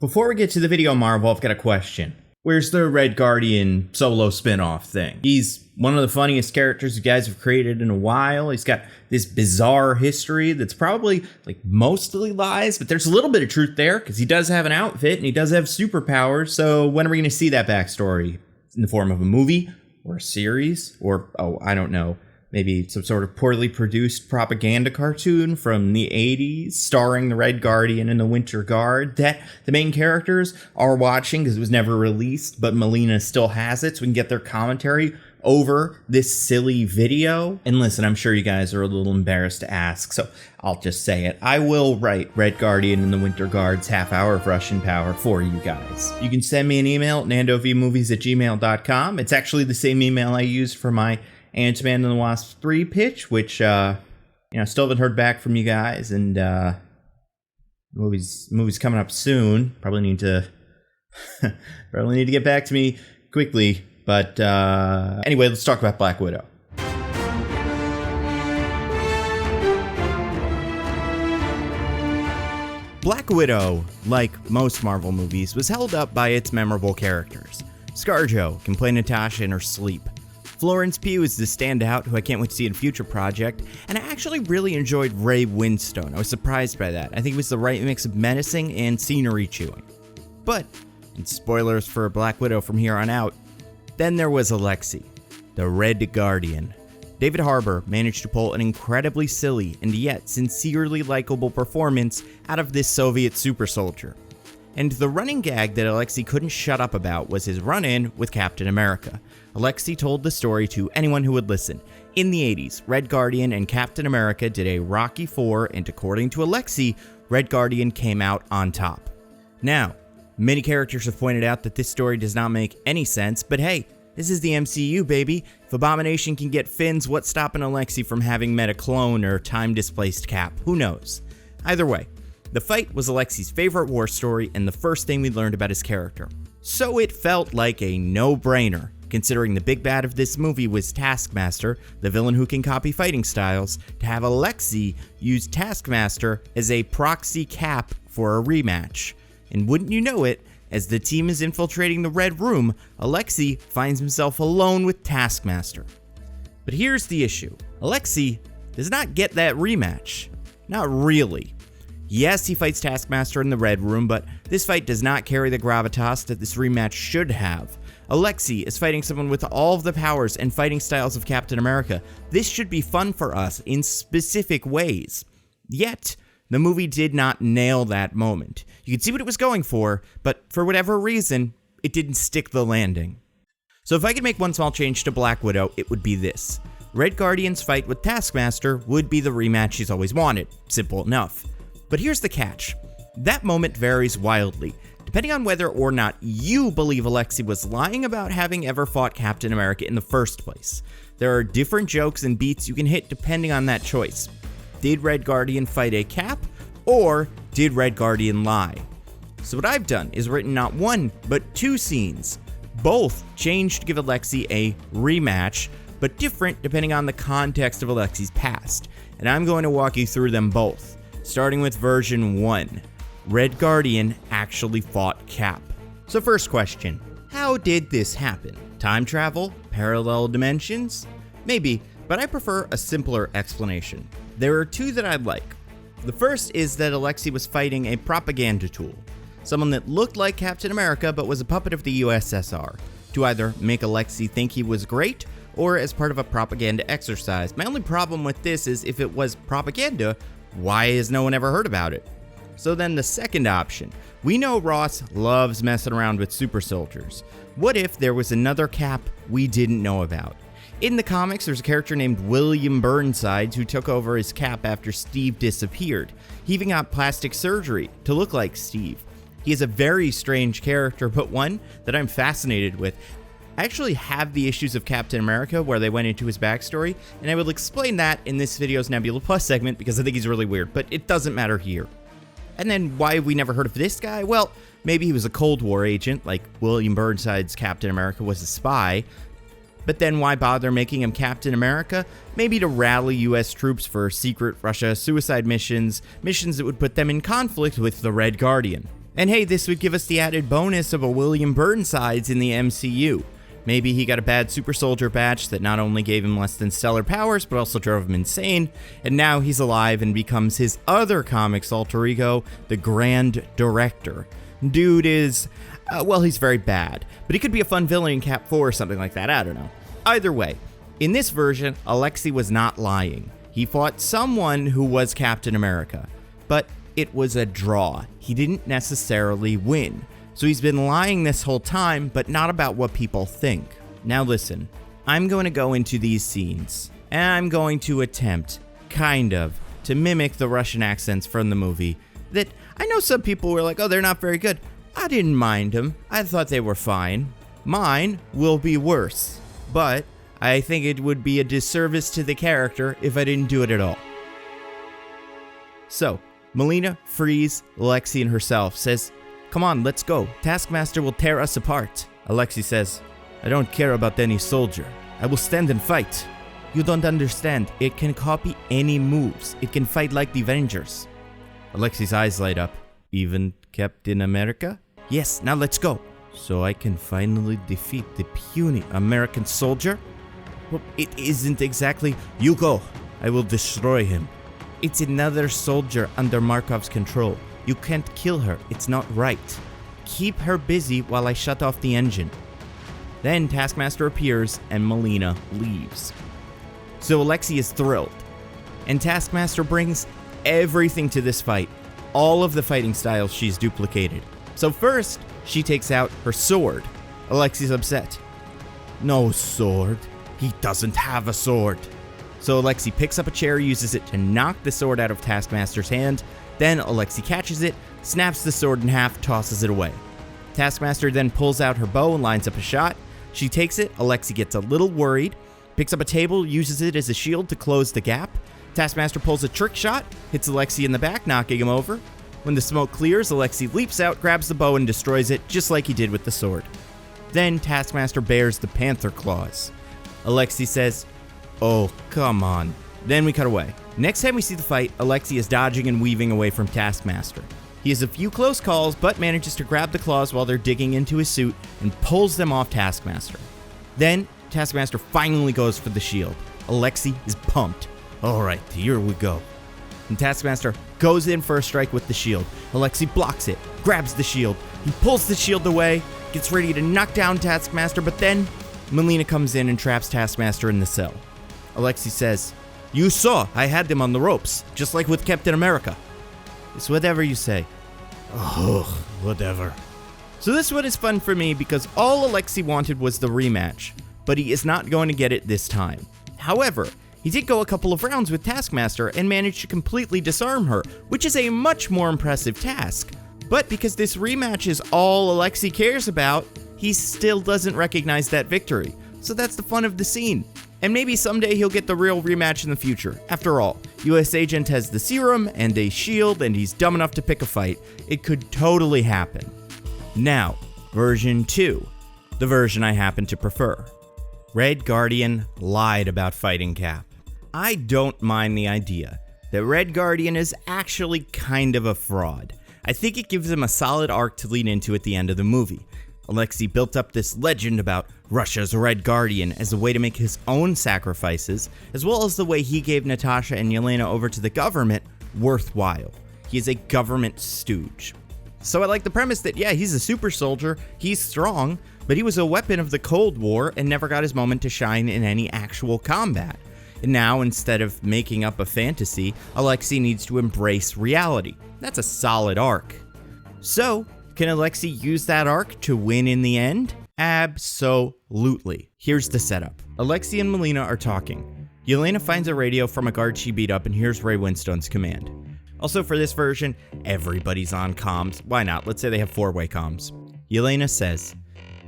Before we get to the video, Marvel, I've got a question. Where's the Red Guardian solo spin-off thing? He's one of the funniest characters you guys have created in a while. He's got this bizarre history that's probably mostly lies, but there's a little bit of truth there because he does have an outfit and he does have superpowers. So when are we going to see that backstory? In the form of a movie or a series or, I don't know, maybe some sort of poorly produced propaganda cartoon from the 80s starring the Red Guardian and the Winter Guard that the main characters are watching because it was never released, but Melina still has it so we can get their commentary over this silly video. And listen, I'm sure you guys are a little embarrassed to ask, so I'll just say it. I will write Red Guardian and the Winter Guard's half hour of Russian power for you guys. You can send me an email at nandovmovies@gmail.com. It's actually the same email I used for my Ant-Man and the Wasp 3 pitch, which, still haven't heard back from you guys, and, movie's coming up soon. Probably need to get back to me quickly, but, anyway, let's talk about Black Widow. Black Widow, like most Marvel movies, was held up by its memorable characters. ScarJo can play Natasha in her sleep. Florence Pugh is the standout, who I can't wait to see in a future project, and I actually really enjoyed Ray Winstone. I was surprised by that. I think it was the right mix of menacing and scenery chewing. But, and spoilers for Black Widow from here on out, then there was Alexi, the Red Guardian. David Harbour managed to pull an incredibly silly and yet sincerely likable performance out of this Soviet super soldier. And the running gag that Alexi couldn't shut up about was his run-in with Captain America. Alexi told the story to anyone who would listen. In the 80s, Red Guardian and Captain America did a Rocky IV, and according to Alexi, Red Guardian came out on top. Now, many characters have pointed out that this story does not make any sense, but hey, this is the MCU, baby. If Abomination can get fins, what's stopping Alexi from having met a clone or time-displaced Cap? Who knows? Either way, the fight was Alexi's favorite war story and the first thing we learned about his character. So it felt like a no-brainer, considering the big bad of this movie was Taskmaster, the villain who can copy fighting styles, to have Alexi use Taskmaster as a proxy Cap for a rematch. And wouldn't you know it, as the team is infiltrating the Red Room, Alexi finds himself alone with Taskmaster. But here's the issue. Alexi does not get that rematch. Not really. Yes, he fights Taskmaster in the Red Room, but this fight does not carry the gravitas that this rematch should have. Alexi is fighting someone with all of the powers and fighting styles of Captain America. This should be fun for us in specific ways. Yet, the movie did not nail that moment. You could see what it was going for, but for whatever reason, it didn't stick the landing. So if I could make one small change to Black Widow, it would be this. Red Guardian's fight with Taskmaster would be the rematch he's always wanted. Simple enough. But here's the catch. That moment varies wildly, depending on whether or not you believe Alexi was lying about having ever fought Captain America in the first place. There are different jokes and beats you can hit depending on that choice. Did Red Guardian fight a Cap, or did Red Guardian lie? So what I've done is written not one, but two scenes. Both changed to give Alexi a rematch, but different depending on the context of Alexi's past. And I'm going to walk you through them both, starting with version 1. Red Guardian actually fought Cap. So first question, how did this happen? Time travel? Parallel dimensions? Maybe, but I prefer a simpler explanation. There are two that I like. The first is that Alexi was fighting a propaganda tool, someone that looked like Captain America but was a puppet of the USSR, to either make Alexi think he was great or as part of a propaganda exercise. My only problem with this is if it was propaganda, why has no one ever heard about it? So then the second option. We know Ross loves messing around with super soldiers. What if there was another Cap we didn't know about? In the comics, there's a character named William Burnside who took over as Cap after Steve disappeared. He even got plastic surgery to look like Steve. He is a very strange character, but one that I'm fascinated with. I actually have the issues of Captain America where they went into his backstory, and I will explain that in this video's Nebula Plus segment because I think he's really weird, but it doesn't matter here. And then why have we never heard of this guy? Well, maybe he was a Cold War agent, like William Burnside's Captain America was a spy. But then why bother making him Captain America? Maybe to rally US troops for secret Russia suicide missions that would put them in conflict with the Red Guardian. And hey, this would give us the added bonus of a William Burnsides in the MCU. Maybe he got a bad super soldier batch that not only gave him less than stellar powers, but also drove him insane, and now he's alive and becomes his other comics alter ego, the Grand Director. Dude is, well, he's very bad, but he could be a fun villain in Cap 4 or something like that, I don't know. Either way, in this version, Alexi was not lying. He fought someone who was Captain America, but it was a draw. He didn't necessarily win. So he's been lying this whole time, but not about what people think. Now listen, I'm going to go into these scenes, and I'm going to attempt, kind of, to mimic the Russian accents from the movie that I know some people were like, oh, they're not very good. I didn't mind them. I thought they were fine. Mine will be worse, but I think it would be a disservice to the character if I didn't do it at all. So, Melina frees Alexi and herself, says, come on, let's go. Taskmaster will tear us apart. Alexi says, I don't care about any soldier. I will stand and fight. You don't understand. It can copy any moves. It can fight like the Avengers. Alexi's eyes light up. Even Captain America? Yes, now let's go. So I can finally defeat the puny American soldier? Well, it isn't exactly. You go. I will destroy him. It's another soldier under Markov's control. You can't kill her. It's not right. Keep her busy while I shut off the engine. Then Taskmaster appears and Melina leaves. So Alexi is thrilled. And Taskmaster brings everything to this fight. All of the fighting styles she's duplicated. So first, she takes out her sword. Alexi's upset. No sword. He doesn't have a sword. So Alexi picks up a chair, uses it to knock the sword out of Taskmaster's hand. Then Alexi catches it, snaps the sword in half, tosses it away. Taskmaster then pulls out her bow and lines up a shot. She takes it, Alexi gets a little worried, picks up a table, uses it as a shield to close the gap. Taskmaster pulls a trick shot, hits Alexi in the back, knocking him over. When the smoke clears, Alexi leaps out, grabs the bow, and destroys it, just like he did with the sword. Then Taskmaster bares the panther claws. Alexi says, oh, come on. Then we cut away. Next time we see the fight, Alexi is dodging and weaving away from Taskmaster. He has a few close calls, but manages to grab the claws while they're digging into his suit and pulls them off Taskmaster. Then, Taskmaster finally goes for the shield. Alexi is pumped. Alright, here we go. And Taskmaster goes in for a strike with the shield. Alexi blocks it, grabs the shield. He pulls the shield away, gets ready to knock down Taskmaster, but then Melina comes in and traps Taskmaster in the cell. Alexi says, you saw I had them on the ropes, just like with Captain America. It's whatever you say. Oh, whatever. So this one is fun for me because all Alexi wanted was the rematch, but he is not going to get it this time. However, he did go a couple of rounds with Taskmaster and managed to completely disarm her, which is a much more impressive task. But because this rematch is all Alexi cares about, he still doesn't recognize that victory. So that's the fun of the scene. And maybe someday he'll get the real rematch in the future. After all, US Agent has the serum and a shield and he's dumb enough to pick a fight. It could totally happen. Now, version 2. The version I happen to prefer. Red Guardian lied about fighting Cap. I don't mind the idea that Red Guardian is actually kind of a fraud. I think it gives him a solid arc to lean into at the end of the movie. Alexi built up this legend about Russia's Red Guardian as a way to make his own sacrifices, as well as the way he gave Natasha and Yelena over to the government worthwhile. He is a government stooge. So I like the premise that, yeah, he's a super soldier, he's strong, but he was a weapon of the Cold War and never got his moment to shine in any actual combat. And now, instead of making up a fantasy, Alexi needs to embrace reality. That's a solid arc. So, can Alexi use that arc to win in the end? Absolutely. Here's the setup. Alexi and Melina are talking. Yelena finds a radio from a guard she beat up and hears Ray Winstone's command. Also for this version, everybody's on comms. Why not? Let's say they have 4-way comms. Yelena says,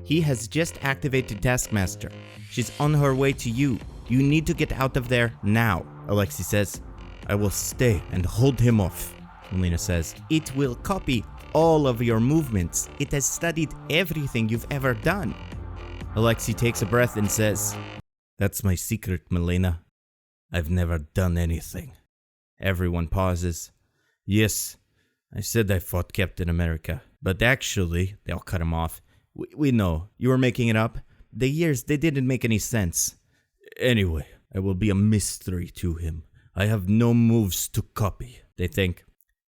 he has just activated Taskmaster. She's on her way to you. You need to get out of there now. Alexi says, I will stay and hold him off. Melina says, it will copy all of your movements. It has studied everything you've ever done. Alexi takes a breath and says, that's my secret, Melina. I've never done anything. Everyone pauses. Yes, I said I fought Captain America. But actually, they'll cut him off. We know, you were making it up. The years, they didn't make any sense. Anyway, I will be a mystery to him. I have no moves to copy. They think,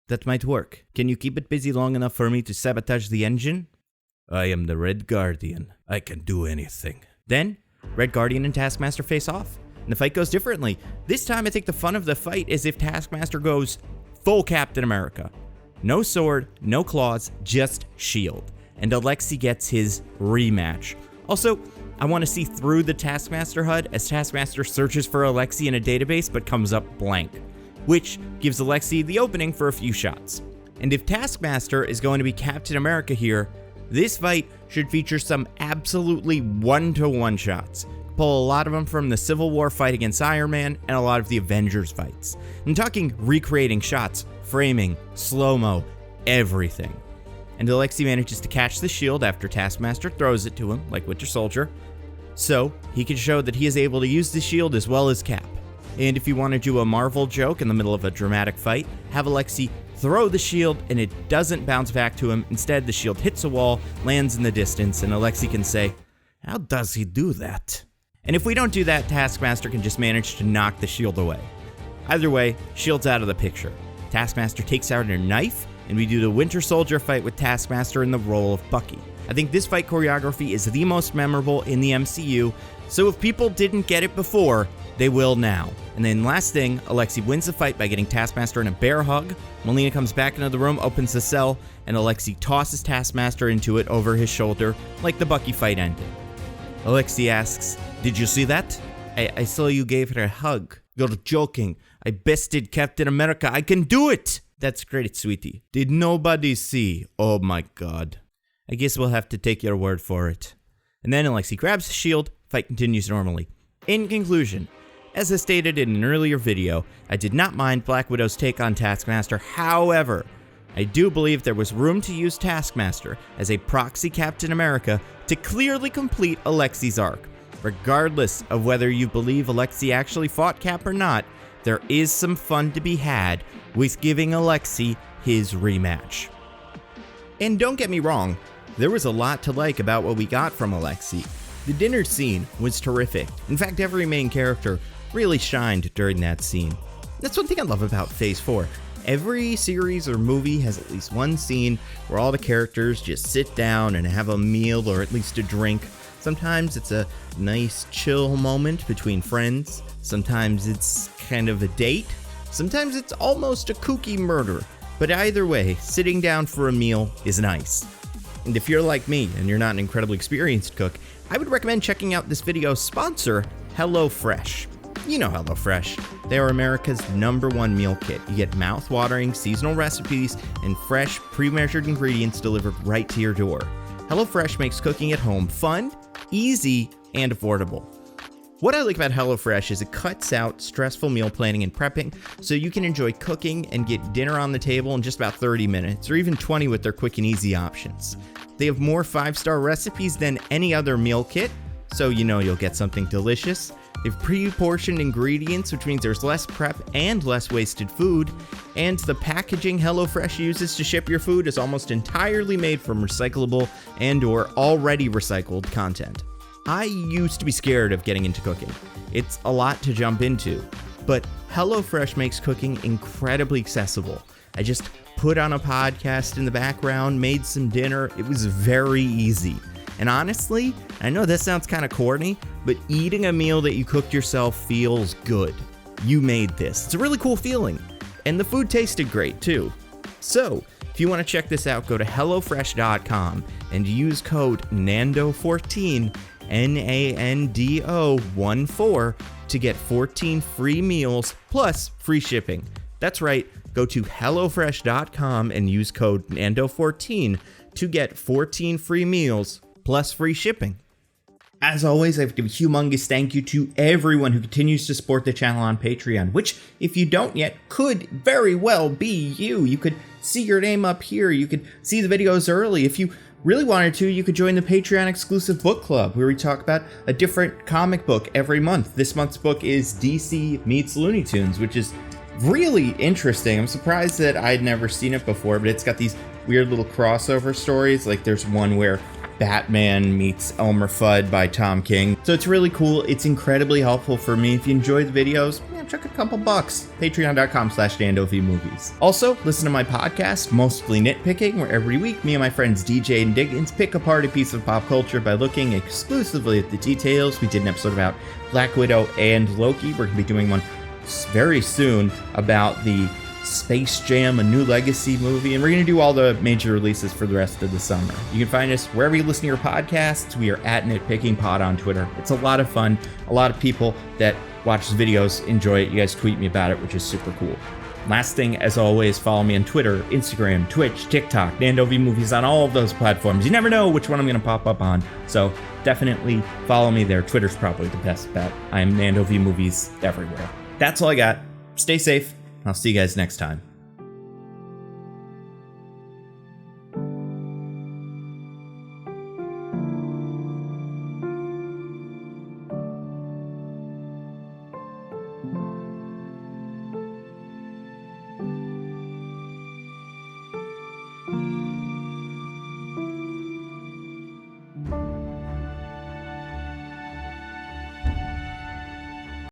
that might work. Can you keep it busy long enough for me to sabotage the engine? I am the Red Guardian. I can do anything. Then, Red Guardian and Taskmaster face off. And the fight goes differently. This time, I think the fun of the fight is if Taskmaster goes full Captain America. No sword, no claws, just shield. And Alexi gets his rematch. Also, I want to see through the Taskmaster HUD as Taskmaster searches for Alexi in a database but comes up blank, which gives Alexi the opening for a few shots. And if Taskmaster is going to be Captain America here, this fight should feature some absolutely one-to-one shots. Pull a lot of them from the Civil War fight against Iron Man and a lot of the Avengers fights. I'm talking recreating shots, framing, slow-mo, everything. And Alexi manages to catch the shield after Taskmaster throws it to him, like Winter Soldier, so he can show that he is able to use the shield as well as Cap. And if you want to do a Marvel joke in the middle of a dramatic fight, have Alexi throw the shield and it doesn't bounce back to him. Instead, the shield hits a wall, lands in the distance, and Alexi can say, how does he do that? And if we don't do that, Taskmaster can just manage to knock the shield away. Either way, shield's out of the picture. Taskmaster takes out a knife, and we do the Winter Soldier fight with Taskmaster in the role of Bucky. I think this fight choreography is the most memorable in the MCU, so if people didn't get it before, they will now. And then last thing, Alexi wins the fight by getting Taskmaster in a bear hug. Melina comes back into the room, opens the cell, and Alexi tosses Taskmaster into it over his shoulder, like the Bucky fight ended. Alexi asks, did you see that? I saw you gave her a hug. You're joking. I bested Captain America. I can do it! That's great, sweetie. Did nobody see? Oh my god. I guess we'll have to take your word for it. And then Alexi grabs the shield, fight continues normally. In conclusion, as I stated in an earlier video, I did not mind Black Widow's take on Taskmaster. However, I do believe there was room to use Taskmaster as a proxy Captain America to clearly complete Alexi's arc. Regardless of whether you believe Alexi actually fought Cap or not, there is some fun to be had with giving Alexi his rematch. And don't get me wrong, there was a lot to like about what we got from Alexi. The dinner scene was terrific. In fact, every main character really shined during that scene. That's one thing I love about Phase 4. Every series or movie has at least one scene where all the characters just sit down and have a meal or at least a drink. Sometimes it's a nice chill moment between friends. Sometimes it's kind of a date. Sometimes it's almost a kooky murder. But either way, sitting down for a meal is nice. And if you're like me and you're not an incredibly experienced cook, I would recommend checking out this video's sponsor, HelloFresh. You know HelloFresh. They are America's #1 meal kit. You get mouth-watering seasonal recipes and fresh, pre-measured ingredients delivered right to your door. HelloFresh makes cooking at home fun, easy, and affordable. What I like about HelloFresh is it cuts out stressful meal planning and prepping, so you can enjoy cooking and get dinner on the table in just about 30 minutes, or even 20 with their quick and easy options. They have more 5-star recipes than any other meal kit, so you know you'll get something delicious. They have pre-portioned ingredients, which means there's less prep and less wasted food, and the packaging HelloFresh uses to ship your food is almost entirely made from recyclable and/or already recycled content. I used to be scared of getting into cooking. It's a lot to jump into, but HelloFresh makes cooking incredibly accessible. I just put on a podcast in the background, made some dinner. It was very easy. And honestly, I know this sounds kind of corny, but eating a meal that you cooked yourself feels good. You made this. It's a really cool feeling. And the food tasted great too. So, if you want to check this out, go to HelloFresh.com and use code NANDO14, NANDO14, to get 14 free meals plus free shipping. That's right, go to HelloFresh.com and use code NANDO14 to get 14 free meals plus free shipping. As always, I have to give a humongous thank you to everyone who continues to support the channel on Patreon, which, if you don't yet, could very well be you. You could see your name up here. You could see the videos early. If you really wanted to, you could join the Patreon exclusive book club, where we talk about a different comic book every month. This month's book is DC Meets Looney Tunes, which is really interesting. I'm surprised that I'd never seen it before, but it's got these weird little crossover stories. Like there's one where Batman meets Elmer Fudd by Tom King. So it's really cool. It's incredibly helpful for me. If you enjoy the videos, chuck a couple bucks. Patreon.com/DandoVMovies. Also, listen to my podcast, Mostly Nitpicking, where every week me and my friends DJ and Diggins pick apart a piece of pop culture by looking exclusively at the details. We did an episode about Black Widow and Loki. We're going to be doing one very soon about the Space Jam: A New Legacy movie, and we're going to do all the major releases for the rest of the summer. You can find us wherever you listen to your podcasts. We are at NitPickingPod on Twitter. It's a lot of fun. A lot of people that watch the videos enjoy it. You guys tweet me about it, which is super cool. Last thing, as always, follow me on Twitter, Instagram, Twitch, TikTok, NandoVMovies on all of those platforms. You never know which one I'm going to pop up on, so definitely follow me there. Twitter's probably the best bet. I am NandoVMovies everywhere. That's all I got. Stay safe. I'll see you guys next time.